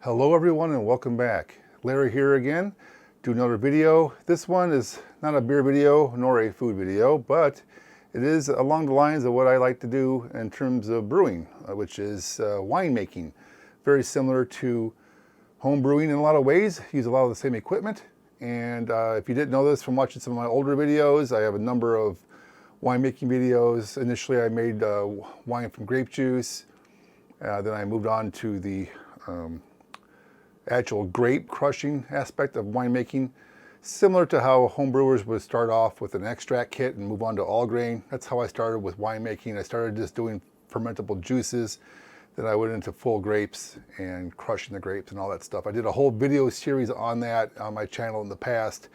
Hello everyone and welcome back. Larry here again, do another video. This one is not a beer video nor a food video, but it is along the lines of what I like to do in terms of brewing, which is winemaking. Very similar to home brewing in a lot of ways, use a lot of the same equipment. And if you didn't know this from watching some of my older videos, I have a number of winemaking videos. Initially I made wine from grape juice, then I moved on to the actual grape crushing aspect of winemaking, similar to how home brewers would start off with an extract kit and move on to all grain. That's how I started with winemaking. I started just doing fermentable juices, then I went into full grapes and crushing the grapes and all that stuff. I did a whole video series on that on my channel in the past.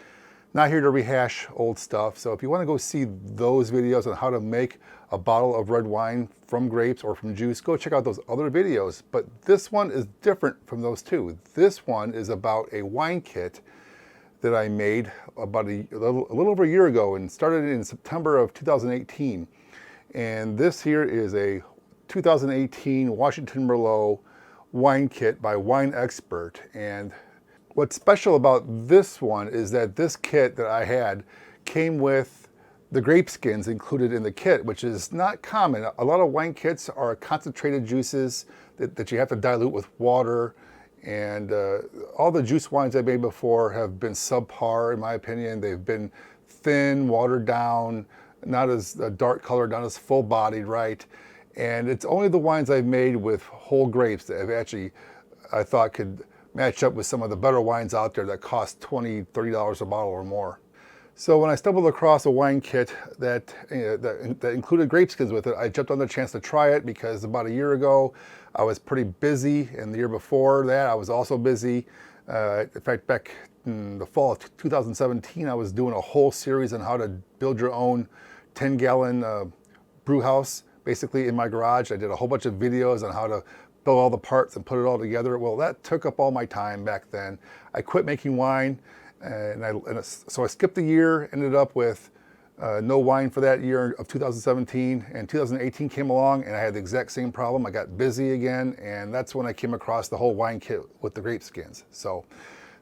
Not here to rehash old stuff, so if you want to go see those videos on how to make a bottle of red wine from grapes or from juice, go check out those other videos. But this one is different from those two. This one is about a wine kit that I made about a little over a year ago and started in September of 2018. And this here is a 2018 Washington Merlot wine kit by Winexpert. And what's special about this one is that this kit that I had came with the grape skins included in the kit, which is not common. A lot of wine kits are concentrated juices that you have to dilute with water. And all the juice wines I made before have been subpar, in my opinion. They've been thin, watered down, not as dark colored, not as full bodied, right? And it's only the wines I've made with whole grapes that have actually, I thought, could match up with some of the better wines out there that cost $20, $30 a bottle or more. So when I stumbled across a wine kit that included grape skins with it, I jumped on the chance to try it because about a year ago, I was pretty busy, and the year before that, I was also busy. In fact, back in the fall of 2017, I was doing a whole series on how to build your own 10-gallon brew house, basically in my garage. I did a whole bunch of videos on how to build all the parts and put it all together. Well, that took up all my time back then. I quit making wine, so I skipped a year, ended up with no wine for that year of 2017, and 2018 came along and I had the exact same problem. I got busy again, and that's when I came across the whole wine kit with the grape skins. So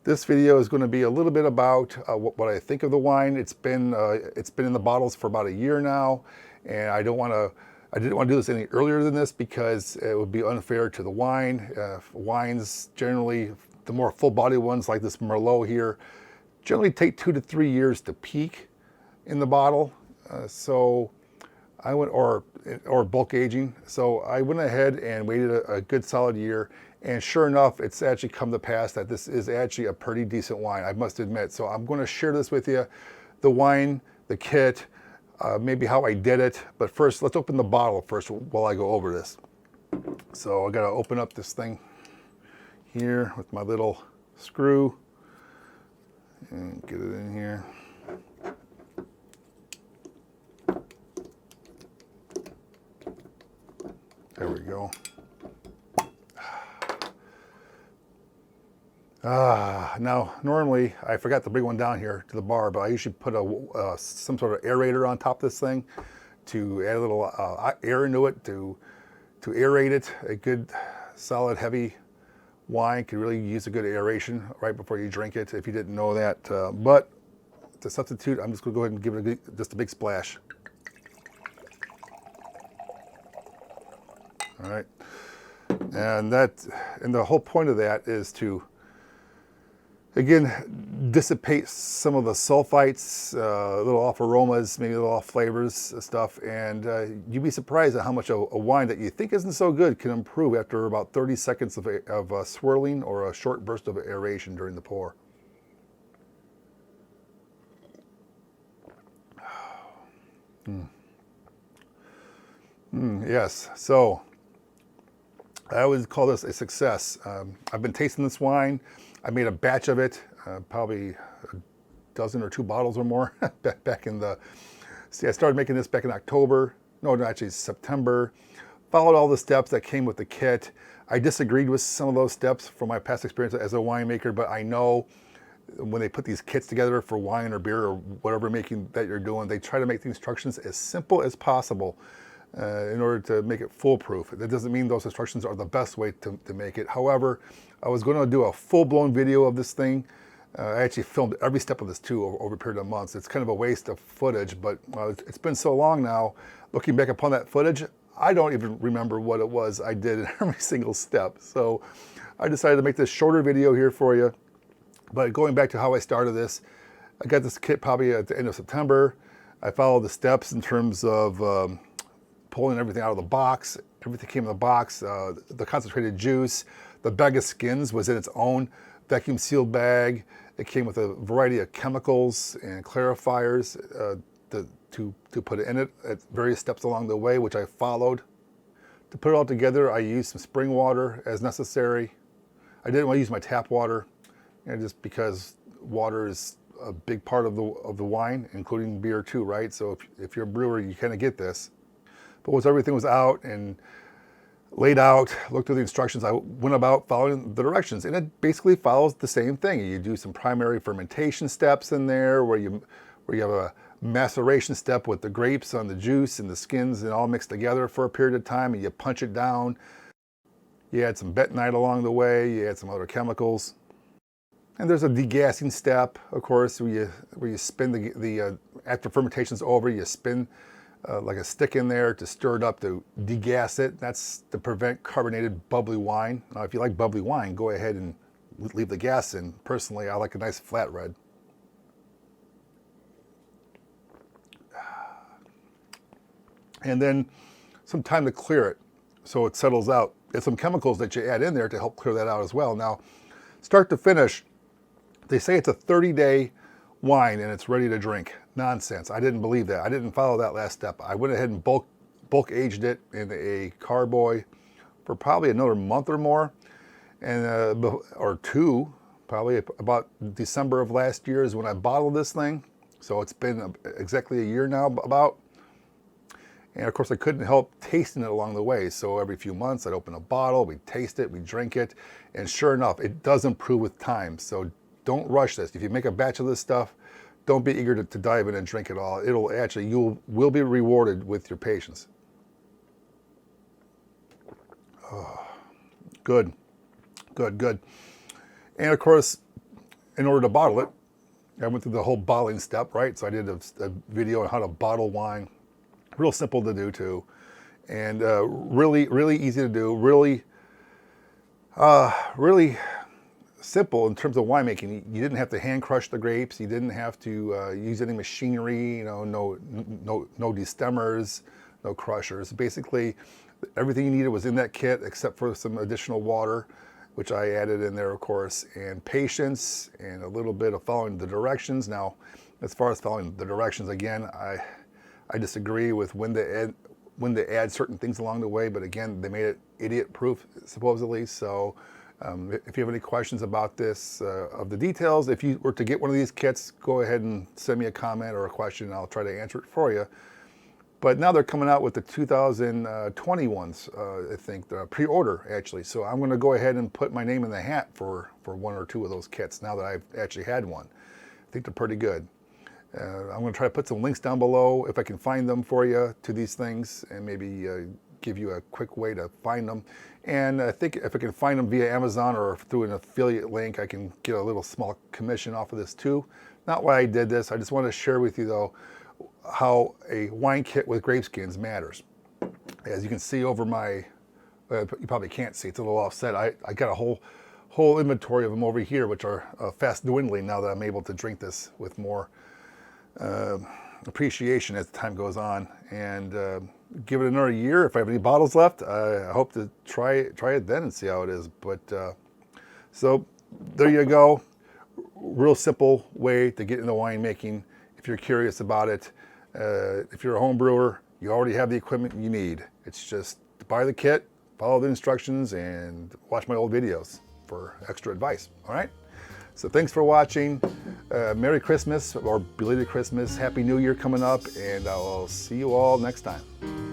this video is going to be a little bit about what I think of the wine. It's been in the bottles for about a year now, and I didn't want to do this any earlier than this because it would be unfair to the wine. Wines generally, the more full-bodied ones like this Merlot here, generally take 2 to 3 years to peak in the bottle. So I went, or bulk aging. So I went ahead and waited a good solid year. And sure enough, it's actually come to pass that this is actually a pretty decent wine, I must admit. So I'm going to share this with you, the wine, the kit, maybe how I did it. But first, let's open the bottle first while I go over this. So I got to open up this thing here with my little screw and get it in here. There we go. Now normally I forgot to bring one down here to the bar, but I usually put some sort of aerator on top of this thing to add a little air into it to aerate it. A good solid heavy wine could really use a good aeration right before you drink it, if you didn't know that. But to substitute, I'm just going to go ahead and give it just a big splash. All right, and the whole point of that is to, again, dissipate some of the sulfites, little off aromas, maybe a little off flavors stuff, and you'd be surprised at how much a wine that you think isn't so good can improve after about 30 seconds of swirling or a short burst of aeration during the pour. Yes, so I would call this a success. I've been tasting this wine. I made a batch of it, probably a dozen or 2 bottles or more back in the, see, I started making this back in October. No, actually September. Followed all the steps that came with the kit. I disagreed with some of those steps from my past experience as a winemaker, but I know when they put these kits together for wine or beer or whatever making that you're doing, they try to make the instructions as simple as possible. in order to make it foolproof. That doesn't mean those instructions are the best way to make it. However, I was going to do a full-blown video of this thing. I actually filmed every step of this too over a period of months. It's kind of a waste of footage, but it's been so long now, looking back upon that footage, I don't even remember what it was I did in every single step. So I decided to make this shorter video here for you. But going back to how I started this, I got this kit probably at the end of September. I followed the steps in terms of pulling everything out of the box. Everything came in the box. The concentrated juice, the bag of skins was in its own vacuum sealed bag. It came with a variety of chemicals and clarifiers to put it in it at various steps along the way, which I followed. To put it all together, I used some spring water as necessary. I didn't want to use my tap water, just because water is a big part of the wine, including beer too, right? So if you're a brewer, you kind of get this. But once everything was out and laid out, looked through the instructions, I went about following the directions, and it basically follows the same thing. You do some primary fermentation steps in there where you have a maceration step with the grapes on the juice and the skins and all mixed together for a period of time, and you punch it down. You add some bentonite along the way, you add some other chemicals. And there's a degassing step, of course, where you spin the after fermentation's over, you spin like a stick in there to stir it up to degas it. That's to prevent carbonated bubbly wine. Now, if you like bubbly wine, go ahead and leave the gas in. Personally, I like a nice flat red. And then some time to clear it so it settles out. There's some chemicals that you add in there to help clear that out as well. Now, start to finish, they say it's a 30-day wine and it's ready to drink. Nonsense. I didn't believe that. I didn't follow that last step. I went ahead and bulk aged it in a carboy for probably another month or more, and or two, probably about December of last year is when I bottled this thing. So it's been exactly a year now about. And of course, I couldn't help tasting it along the way. So every few months, I'd open a bottle, we'd taste it, we'd drink it. And sure enough, it does improve with time. So don't rush this. If you make a batch of this stuff, don't be eager to dive in and drink it all. It'll actually, you will be rewarded with your patience. Oh, good, good, good. And of course, in order to bottle it, I went through the whole bottling step, right? So I did a video on how to bottle wine. Real simple to do too, and really, really easy to do. Really, really simple in terms of winemaking. You didn't have to hand crush the grapes. You didn't have to use any machinery. You know, no destemmers, no crushers. Basically, everything you needed was in that kit, except for some additional water, which I added in there, of course, and patience and a little bit of following the directions. Now, as far as following the directions, again, I disagree with when they add certain things along the way, but again, they made it idiot-proof, supposedly. So if you have any questions about this, of the details, if you were to get one of these kits, go ahead and send me a comment or a question, and I'll try to answer it for you. But now they're coming out with the 2020 ones, I think, the pre-order, actually. So I'm going to go ahead and put my name in the hat for one or two of those kits now that I've actually had one. I think they're pretty good. I'm going to try to put some links down below if I can find them for you to these things, and maybe give you a quick way to find them. And I think if I can find them via Amazon or through an affiliate link, I can get a little small commission off of this too. Not why I did this. I just want to share with you though how a wine kit with grape skins matters. As you can see over my, you probably can't see, it's a little offset. I got a whole inventory of them over here, which are fast dwindling now that I'm able to drink this with more appreciation as time goes on, and give it another year. If I have any bottles left, I hope to try it then and see how it is. But so there you go. Real simple way to get into winemaking if you're curious about it. If you're a home brewer, you already have the equipment you need. It's just to buy the kit, follow the instructions, and watch my old videos for extra advice. All right? So thanks for watching. Merry Christmas or belated Christmas. Happy New Year coming up, and I'll see you all next time.